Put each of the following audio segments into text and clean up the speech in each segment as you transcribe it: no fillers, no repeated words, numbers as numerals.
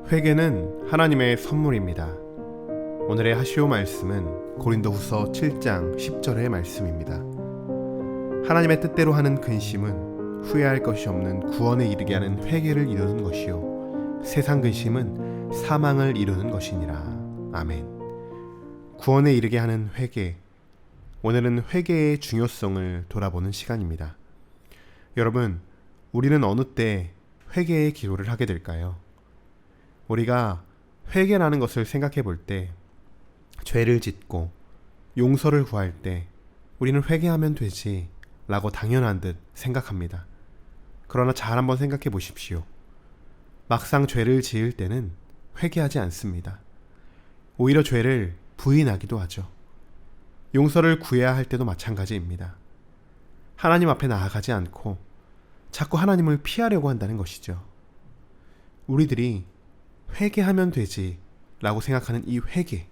회개는 하나님의 선물입니다. 오늘의 하시오 말씀은 고린도후서 7장 10절의 말씀입니다. 하나님의 뜻대로 하는 근심은 후회할 것이 없는 구원에 이르게 하는 회개를 이루는 것이요 세상 근심은 사망을 이루는 것이니라. 아멘. 구원에 이르게 하는 회개. 오늘은 회개의 중요성을 돌아보는 시간입니다. 여러분, 우리는 어느 때 회개의 기도를 하게 될까요? 우리가 회개라는 것을 생각해 볼 때, 죄를 짓고 용서를 구할 때 우리는 회개하면 되지 라고 당연한 듯 생각합니다. 그러나 잘 한번 생각해 보십시오. 막상 죄를 지을 때는 회개하지 않습니다. 오히려 죄를 부인하기도 하죠. 용서를 구해야 할 때도 마찬가지입니다. 하나님 앞에 나아가지 않고 자꾸 하나님을 피하려고 한다는 것이죠. 우리들이 회개하면 되지 라고 생각하는 이 회개,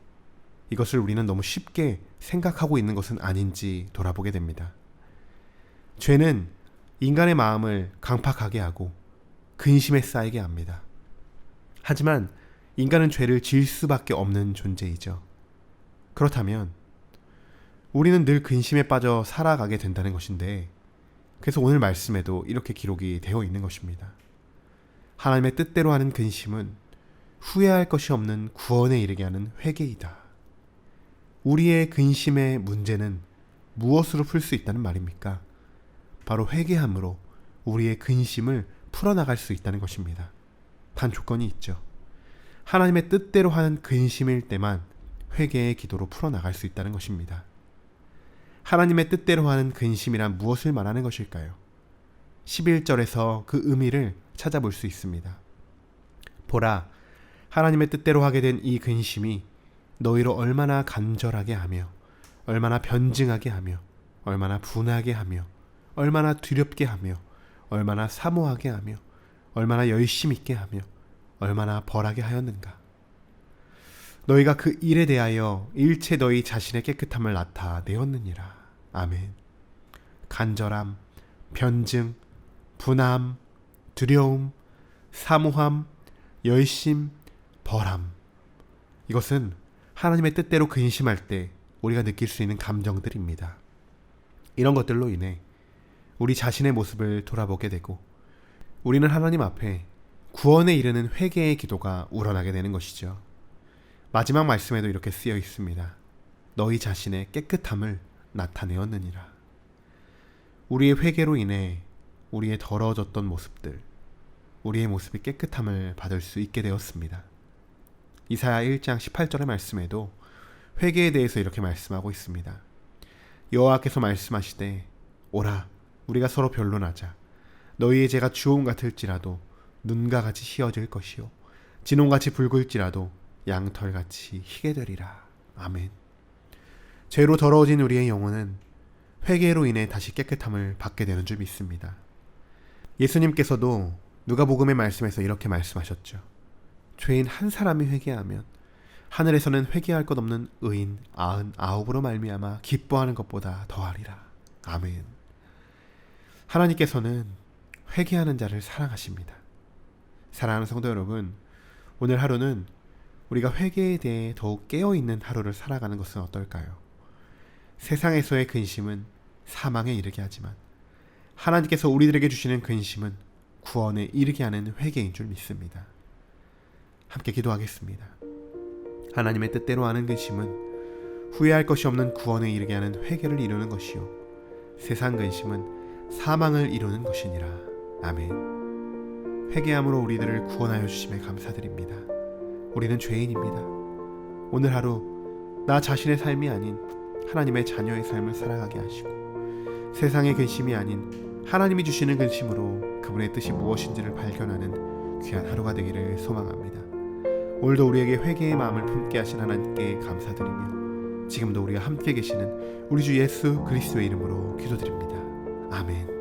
이것을 우리는 너무 쉽게 생각하고 있는 것은 아닌지 돌아보게 됩니다. 죄는 인간의 마음을 강팍하게 하고 근심에 쌓이게 합니다. 하지만 인간은 죄를 지을 수밖에 없는 존재이죠. 그렇다면 우리는 늘 근심에 빠져 살아가게 된다는 것인데, 그래서 오늘 말씀에도 이렇게 기록이 되어 있는 것입니다. 하나님의 뜻대로 하는 근심은 후회할 것이 없는 구원에 이르게 하는 회개이다. 우리의 근심의 문제는 무엇으로 풀 수 있다는 말입니까? 바로 회개함으로 우리의 근심을 풀어나갈 수 있다는 것입니다. 단 조건이 있죠. 하나님의 뜻대로 하는 근심일 때만 회개의 기도로 풀어나갈 수 있다는 것입니다. 하나님의 뜻대로 하는 근심이란 무엇을 말하는 것일까요? 11절에서 그 의미를 찾아볼 수 있습니다. 보라, 하나님의 뜻대로 하게 된 이 근심이 너희로 얼마나 간절하게 하며 얼마나 변증하게 하며 얼마나 분하게 하며 얼마나 두렵게 하며 얼마나 사모하게 하며 얼마나 열심 있게 하며 얼마나 벌하게 하였는가. 너희가 그 일에 대하여 일체 너희 자신의 깨끗함을 나타내었느니라. 아멘. 간절함, 변증, 분함, 두려움, 사모함, 열심, 벌함. 이것은 하나님의 뜻대로 근심할 때 우리가 느낄 수 있는 감정들입니다. 이런 것들로 인해 우리 자신의 모습을 돌아보게 되고 우리는 하나님 앞에 구원에 이르는 회개의 기도가 우러나게 되는 것이죠. 마지막 말씀에도 이렇게 쓰여 있습니다. 너희 자신의 깨끗함을 나타내었느니라. 우리의 회개로 인해 우리의 더러워졌던 모습들, 우리의 모습이 깨끗함을 받을 수 있게 되었습니다. 이사야 1장 18절의 말씀에도 회개에 대해서 이렇게 말씀하고 있습니다. 여호와께서 말씀하시되 오라, 우리가 서로 변론하자. 너희의 죄가 주홍 같을지라도 눈과 같이 희어질 것이요 진홍같이 붉을지라도 양털같이 희게 되리라. 아멘. 죄로 더러워진 우리의 영혼은 회개로 인해 다시 깨끗함을 받게 되는 줄 믿습니다. 예수님께서도 누가복음의 말씀에서 이렇게 말씀하셨죠. 죄인 한 사람이 회개하면 하늘에서는 회개할 것 없는 의인 99으로 말미암아 기뻐하는 것보다 더하리라. 아멘. 하나님께서는 회개하는 자를 사랑하십니다. 사랑하는 성도 여러분, 오늘 하루는 우리가 회개에 대해 더욱 깨어있는 하루를 살아가는 것은 어떨까요? 세상에서의 근심은 사망에 이르게 하지만 하나님께서 우리들에게 주시는 근심은 구원에 이르게 하는 회개인 줄 믿습니다. 함께 기도하겠습니다. 하나님의 뜻대로 하는 근심은 후회할 것이 없는 구원에 이르게 하는 회개를 이루는 것이요 세상 근심은 사망을 이루는 것이니라. 아멘. 회개함으로 우리들을 구원하여 주심에 감사드립니다. 우리는 죄인입니다. 오늘 하루 나 자신의 삶이 아닌 하나님의 자녀의 삶을 살아가게 하시고 세상의 근심이 아닌 하나님이 주시는 근심으로 그분의 뜻이 무엇인지를 발견하는 귀한 하루가 되기를 소망합니다. 오늘도 우리에게 회개의 마음을 품게 하신 하나님께 감사드리며 지금도 우리가 함께 계시는 우리 주 예수 그리스도의 이름으로 기도드립니다. 아멘.